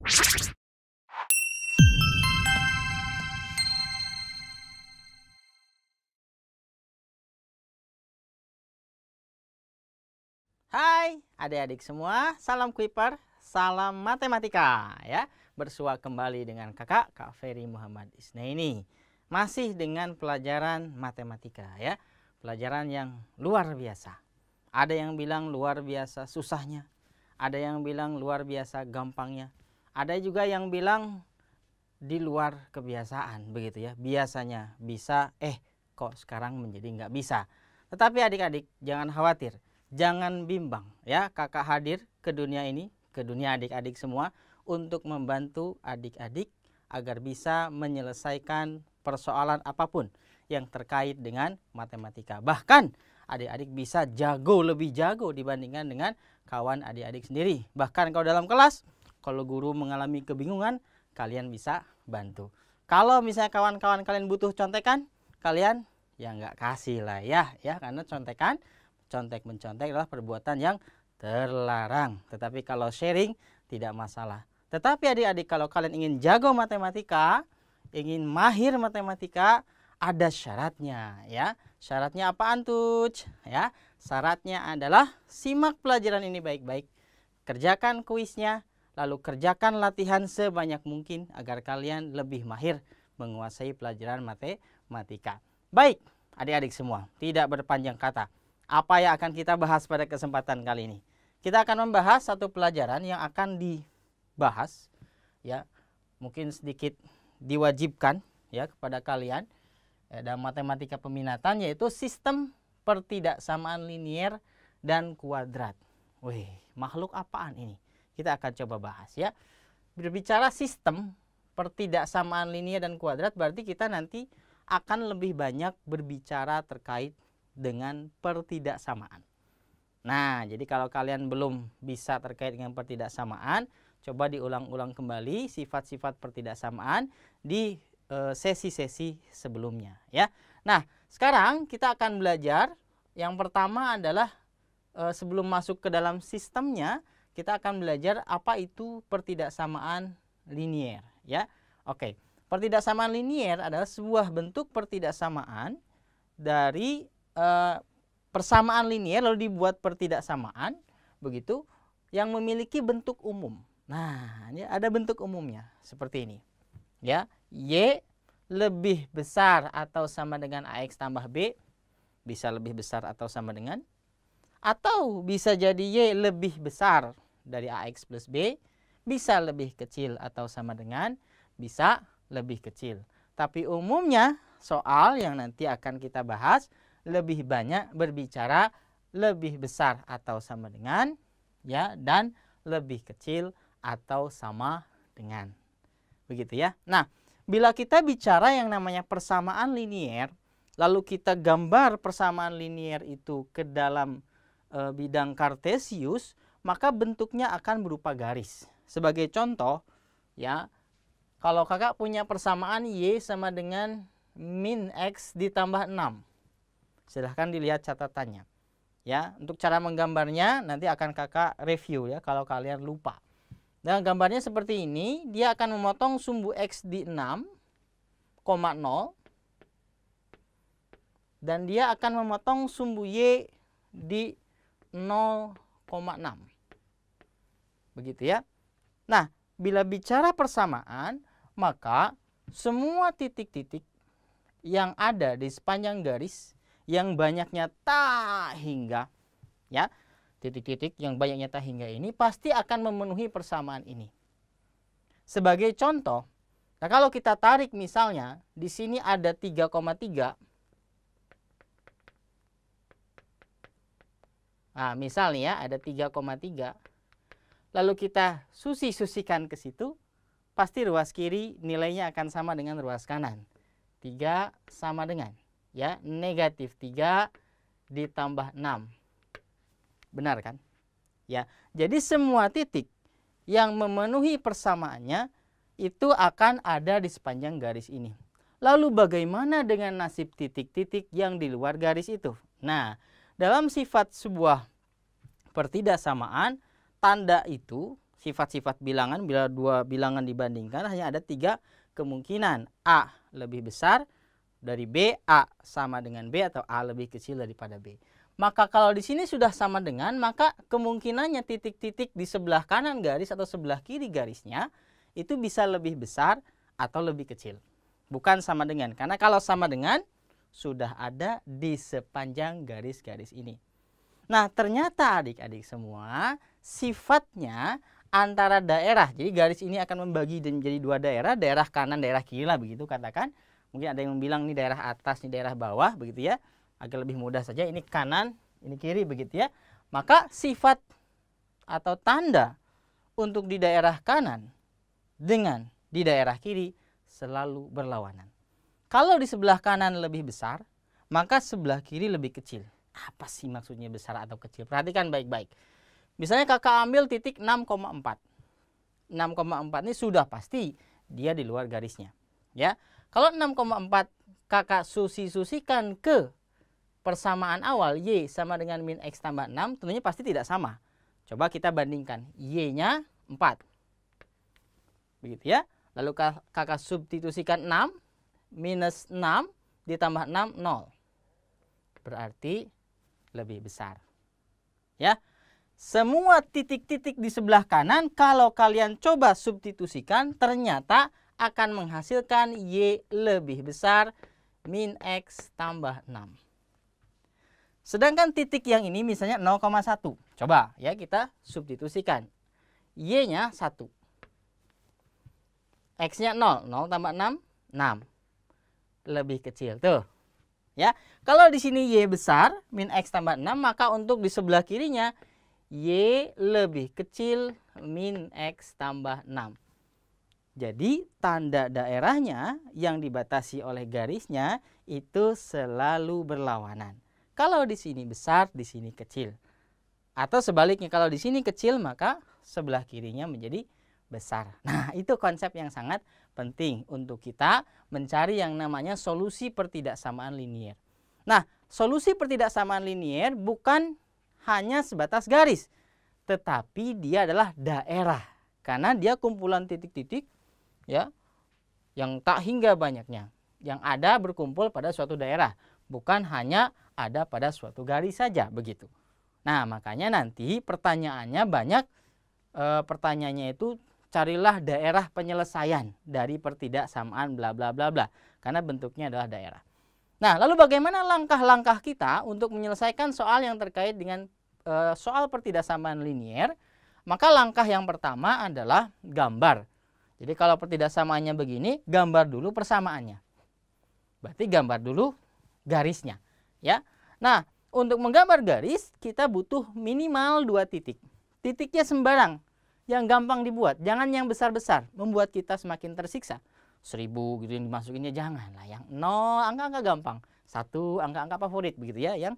Hai adik-adik semua, salam Kuiper, salam matematika ya. Bersua kembali dengan kakak, Kak Ferry Muhammad Isnaini. Masih dengan pelajaran matematika ya. Pelajaran yang luar biasa. Ada yang bilang luar biasa susahnya. Ada yang bilang luar biasa gampangnya. Ada juga yang bilang di luar kebiasaan begitu ya. Biasanya bisa, kok sekarang menjadi nggak bisa. Tetapi adik-adik jangan khawatir. Jangan bimbang ya, kakak hadir ke dunia ini, ke dunia adik-adik semua untuk membantu adik-adik agar bisa menyelesaikan persoalan apapun yang terkait dengan matematika. Bahkan adik-adik bisa jago, lebih jago dibandingkan dengan kawan adik-adik sendiri. Bahkan kalau dalam kelas, kalau guru mengalami kebingungan, kalian bisa bantu. Kalau misalnya kawan-kawan kalian butuh contekan, kalian ya nggak kasih lah ya, karena contek mencontek adalah perbuatan yang terlarang. Tetapi kalau sharing tidak masalah. Tetapi adik-adik kalau kalian ingin jago matematika, ingin mahir matematika, ada syaratnya ya. Syaratnya apaan tuh? Ya, syaratnya adalah simak pelajaran ini baik-baik. Kerjakan kuisnya, lalu kerjakan latihan sebanyak mungkin agar kalian lebih mahir menguasai pelajaran matematika. Baik, adik-adik semua, tidak berpanjang kata. Apa yang akan kita bahas pada kesempatan kali ini? Kita akan membahas satu pelajaran yang akan dibahas ya, mungkin sedikit diwajibkan ya kepada kalian dalam matematika peminatan, yaitu sistem pertidaksamaan linier dan kuadrat. Wih, makhluk apaan ini? Kita akan coba bahas ya. Berbicara sistem pertidaksamaan linier dan kuadrat, berarti kita nanti akan lebih banyak berbicara terkait dengan pertidaksamaan. Nah, jadi kalau kalian belum bisa terkait dengan pertidaksamaan, coba diulang-ulang kembali sifat-sifat pertidaksamaan di sesi-sesi sebelumnya ya. Nah, sekarang kita akan belajar yang pertama adalah sebelum masuk ke dalam sistemnya, kita akan belajar apa itu pertidaksamaan linier ya. Oke, pertidaksamaan linier adalah sebuah bentuk pertidaksamaan dari persamaan linier lalu dibuat pertidaksamaan begitu yang memiliki bentuk umum. Nah, ini ada bentuk umumnya seperti ini. Ya, Y lebih besar atau sama dengan AX tambah B, bisa lebih besar atau sama dengan, atau bisa jadi Y lebih besar dari AX plus B, bisa lebih kecil atau sama dengan, bisa lebih kecil. Tapi umumnya soal yang nanti akan kita bahas lebih banyak berbicara lebih besar atau sama dengan ya, dan lebih kecil atau sama dengan. Begitu ya. Nah, bila kita bicara yang namanya persamaan linier, lalu kita gambar persamaan linier itu ke dalam bidang kartesius, maka bentuknya akan berupa garis. Sebagai contoh ya, kalau kakak punya persamaan Y sama dengan min X ditambah 6. Silahkan dilihat catatannya. Ya, untuk cara menggambarnya nanti akan kakak review ya kalau kalian lupa. Nah, gambarnya seperti ini, dia akan memotong sumbu X di 6,0 dan dia akan memotong sumbu Y di 0,6. Begitu ya. Nah, bila bicara persamaan, maka semua titik-titik yang ada di sepanjang garis yang banyaknya tak hingga ya, titik-titik yang banyaknya tak hingga ini pasti akan memenuhi persamaan ini. Sebagai contoh, nah kalau kita tarik misalnya di sini ada 3,3. Nah, misalnya ada 3,3. Lalu kita susi-susikan ke situ, pasti ruas kiri nilainya akan sama dengan ruas kanan. 3 sama dengan ya, negatif 3 ditambah 6. Benar kan? Ya, jadi semua titik yang memenuhi persamaannya itu akan ada di sepanjang garis ini. Lalu bagaimana dengan nasib titik-titik yang di luar garis itu? Nah, dalam sifat sebuah pertidaksamaan, tanda itu sifat-sifat bilangan, bila dua bilangan dibandingkan hanya ada 3 kemungkinan. A lebih besar dari B, A sama dengan B, atau A lebih kecil daripada B. Maka kalau di sini sudah sama dengan, maka kemungkinannya titik-titik di sebelah kanan garis atau sebelah kiri garisnya itu bisa lebih besar atau lebih kecil. Bukan sama dengan, karena kalau sama dengan sudah ada di sepanjang garis-garis ini. Nah, ternyata adik-adik semua sifatnya antara daerah. Jadi garis ini akan membagi menjadi 2 daerah, daerah kanan, daerah kiri lah begitu katakan. Mungkin ada yang bilang ini daerah atas, ini daerah bawah begitu ya. Agar lebih mudah saja, ini kanan, ini kiri begitu ya. Maka sifat atau tanda untuk di daerah kanan dengan di daerah kiri selalu berlawanan. Kalau di sebelah kanan lebih besar, maka sebelah kiri lebih kecil. Apa sih maksudnya besar atau kecil? Perhatikan baik-baik. Misalnya kakak ambil titik 6,4. 6,4 ini sudah pasti dia di luar garisnya. Ya, kalau 6,4 kakak susi-susikan ke persamaan awal Y sama dengan min X tambah 6, tentunya pasti tidak sama. Coba kita bandingkan. Y-nya 4. Begitu ya. Lalu kakak substitusikan 6 minus 6 ditambah 6, 0. Berarti lebih besar. Ya. Semua titik-titik di sebelah kanan kalau kalian coba substitusikan ternyata akan menghasilkan Y lebih besar min X tambah 6. Sedangkan titik yang ini misalnya 0,1. Coba ya kita substitusikan. Y-nya 1. X-nya 0. 0 tambah 6, 6. Lebih kecil tuh. Ya, kalau di sini Y besar min X tambah 6, maka untuk di sebelah kirinya Y lebih kecil min X tambah 6. Jadi tanda daerahnya yang dibatasi oleh garisnya itu selalu berlawanan. Kalau di sini besar, di sini kecil. Atau sebaliknya, kalau di sini kecil maka sebelah kirinya menjadi besar. Nah, itu konsep yang sangat penting untuk kita mencari yang namanya solusi pertidaksamaan linier. Nah, solusi pertidaksamaan linier bukan hanya sebatas garis, tetapi dia adalah daerah. Karena dia kumpulan titik-titik ya yang tak hingga banyaknya, yang ada berkumpul pada suatu daerah, bukan hanya ada pada suatu garis saja begitu. Nah, makanya nanti pertanyaannya banyak, pertanyaannya itu carilah daerah penyelesaian dari pertidaksamaan bla bla bla bla, karena bentuknya adalah daerah. Nah, lalu bagaimana langkah-langkah kita untuk menyelesaikan soal yang terkait dengan soal pertidaksamaan linier? Maka langkah yang pertama adalah gambar. Jadi kalau pertidaksamaannya begini, gambar dulu persamaannya. Berarti gambar dulu garisnya, ya. Nah, untuk menggambar garis kita butuh minimal 2 titik. Titiknya sembarang, yang gampang dibuat, jangan yang besar-besar, membuat kita semakin tersiksa. 1000 gitu yang dimasukinnya, janganlah yang 0, angka-angka gampang. 1 angka-angka favorit begitu ya, yang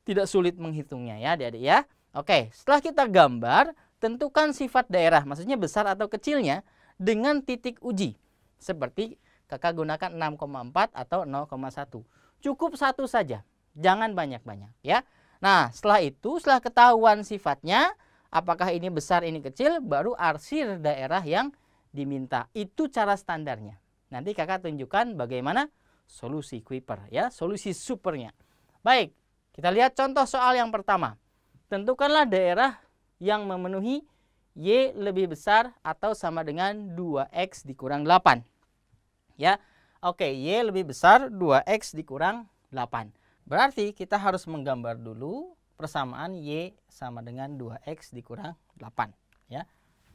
tidak sulit menghitungnya ya adik-adik ya. Oke, setelah kita gambar, tentukan sifat daerah, maksudnya besar atau kecilnya dengan titik uji. Seperti kakak gunakan 6,4 atau 0,1. Cukup 1 saja, jangan banyak-banyak ya. Nah, setelah itu, setelah ketahuan sifatnya, apakah ini besar, ini kecil, baru arsir daerah yang diminta. Itu cara standarnya. Nanti kakak tunjukkan bagaimana solusi Kuiper ya, solusi supernya. Baik, kita lihat contoh soal yang pertama. Tentukanlah daerah yang memenuhi Y lebih besar atau sama dengan 2X dikurang 8. Ya. Oke, Y lebih besar 2X dikurang 8. Berarti kita harus menggambar dulu persamaan Y sama dengan 2X dikurang 8 ya.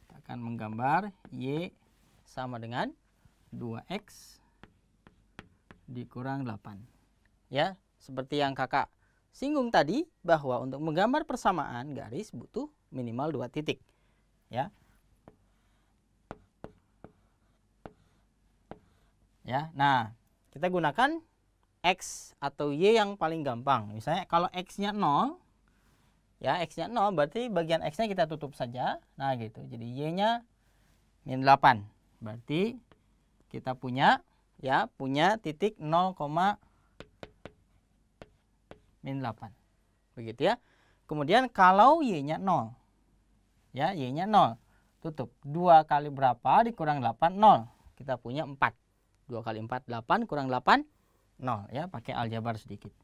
Kita akan menggambar Y sama dengan 2X dikurang 8. Ya, seperti yang kakak singgung tadi, bahwa untuk menggambar persamaan garis butuh minimal 2 titik. Ya. Ya, nah, kita gunakan X atau Y yang paling gampang. Misalnya kalau X-nya 0, ya, X-nya 0 berarti bagian X-nya kita tutup saja. Nah, gitu. Jadi Y-nya min 8. Berarti kita punya ya, punya titik 0, min 8. Begitu ya. Kemudian kalau Y-nya 0. Ya, Y-nya 0. tutup. 2 kali berapa dikurang 8? 0. Kita punya 4. 2 kali 4, 8, kurang 8, 0 ya, pakai aljabar sedikit.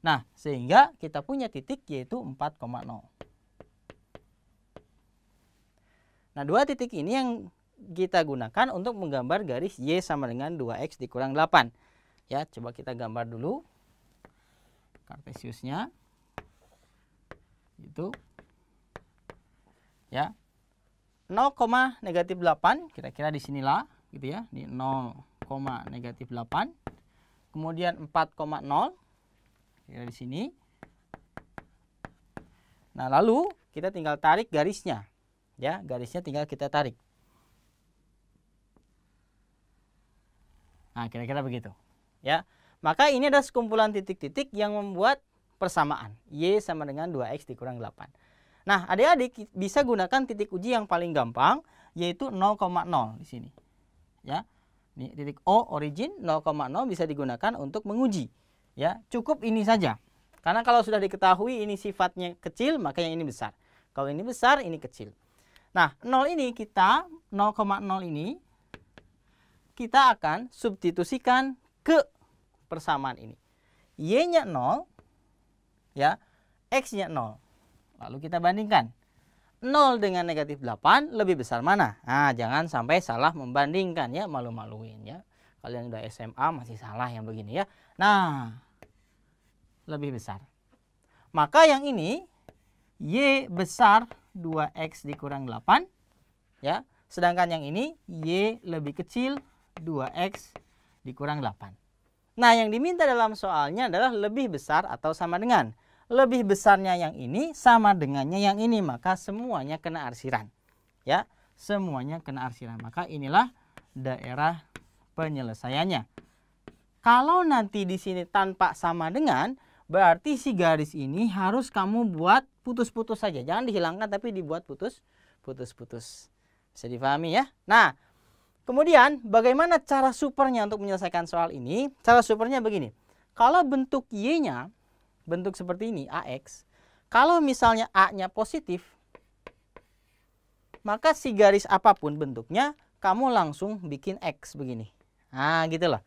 Nah, sehingga kita punya titik yaitu 4,0. Nah, 2 titik ini yang kita gunakan untuk menggambar garis Y sama dengan 2X dikurang 8. Ya, coba kita gambar dulu Kartesiusnya. Itu ya. 0, negatif 8 kira-kira di sinilah gitu ya. Di 0, negatif 8. Kemudian 4,0 kira di sini. Nah, lalu kita tinggal tarik garisnya. Ya, garisnya tinggal kita tarik. Nah, kira-kira begitu. Ya. Maka ini adalah sekumpulan titik-titik yang membuat persamaan. Y sama dengan 2X dikurang 8. Nah, adik-adik bisa gunakan titik uji yang paling gampang, yaitu 0,0 di sini. Ya. Ini titik O, origin, 0,0 bisa digunakan untuk menguji. Ya, cukup ini saja. Karena kalau sudah diketahui ini sifatnya kecil, maka yang ini besar. Kalau ini besar, ini kecil. Nah, 0 ini kita, 0,0 ini, kita akan substitusikan ke persamaan ini. Y-nya 0, ya, X-nya 0. Lalu kita bandingkan. 0 dengan negatif 8 lebih besar mana? Nah, jangan sampai salah membandingkan ya, malu-maluin ya. Kalian udah SMA masih salah yang begini ya. Nah, lebih besar. Maka yang ini Y besar 2X dikurang 8 ya. Sedangkan yang ini Y lebih kecil 2X dikurang 8. Nah, yang diminta dalam soalnya adalah lebih besar atau sama dengan. Lebih besarnya yang ini sama dengannya yang ini, maka semuanya kena arsiran. Ya, semuanya kena arsiran. Maka inilah daerah penyelesaiannya. Kalau nanti di sini tanpa sama dengan, berarti si garis ini harus kamu buat putus-putus saja. Jangan dihilangkan tapi dibuat putus-putus. Bisa dipahami ya? Nah, kemudian bagaimana cara supernya untuk menyelesaikan soal ini? Cara supernya begini. Kalau bentuk Y-nya, bentuk seperti ini, AX. Kalau misalnya A-nya positif, maka si garis apapun bentuknya, kamu langsung bikin X begini. Nah, gitu loh.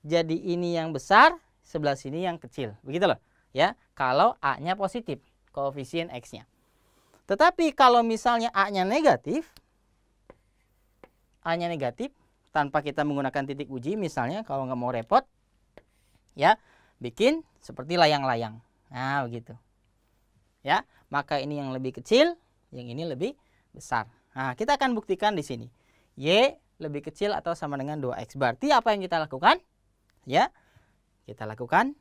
Jadi ini yang besar, sebelah sini yang kecil. Begitu loh. Ya, kalau A-nya positif, koefisien X-nya. Tetapi kalau misalnya A-nya negatif, A-nya negatif, tanpa kita menggunakan titik uji, misalnya kalau nggak mau repot, ya, bikin seperti layang-layang. Nah, begitu. Ya, maka ini yang lebih kecil, yang ini lebih besar. Nah, kita akan buktikan di sini. Y lebih kecil atau sama dengan 2X. Berarti apa yang kita lakukan? Ya, kita lakukan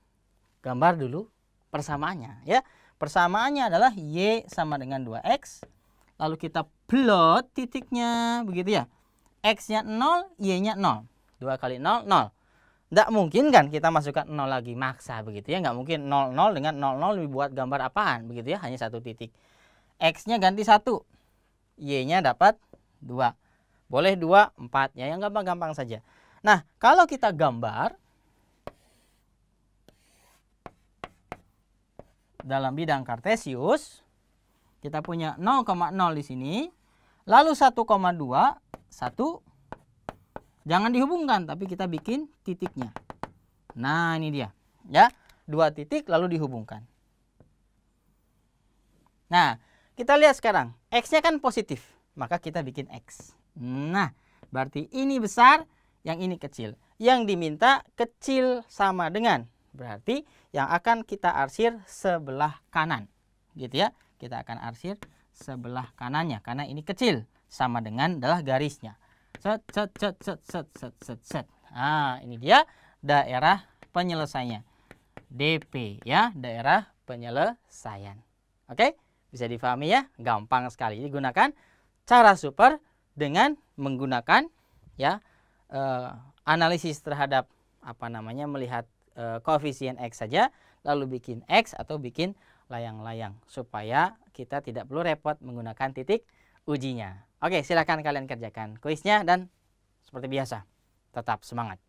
gambar dulu persamaannya. Ya, persamaannya adalah Y sama dengan 2X. Lalu kita plot titiknya, begitu ya. X-nya 0, Y-nya 0. 2 kali 0, 0. Tidak mungkin kan kita masukkan 0 lagi, maksa begitu ya. Nggak mungkin 0, 0 dengan 0, 0 dibuat gambar apaan, begitu ya. Hanya satu titik. X-nya ganti 1. Y-nya dapat 2. Boleh 2, 4. Ya, yang gampang-gampang saja. Nah, kalau kita gambar dalam bidang Kartesius, kita punya 0,0 di sini. Lalu 1,2, 1. Jangan dihubungkan, tapi kita bikin titiknya. Nah, ini dia. Ya, 2 titik lalu dihubungkan. Nah, kita lihat sekarang. X-nya kan positif, maka kita bikin X. Nah, berarti ini besar, yang ini kecil. Yang diminta kecil sama dengan. Berarti yang akan kita arsir sebelah kanan. Gitu ya. Kita akan arsir sebelah kanannya, karena ini kecil. Sama dengan adalah garisnya. Set, set, set, set, set, set, set, set. Nah, ini dia daerah penyelesaiannya. DP ya, daerah penyelesaian. Oke, bisa difahami ya? Gampang sekali. Digunakan cara super dengan menggunakan ya analisis terhadap melihat koefisien X saja, lalu bikin X atau bikin layang-layang supaya kita tidak perlu repot menggunakan titik ujinya. Oke, silakan kalian kerjakan kuisnya dan seperti biasa tetap semangat.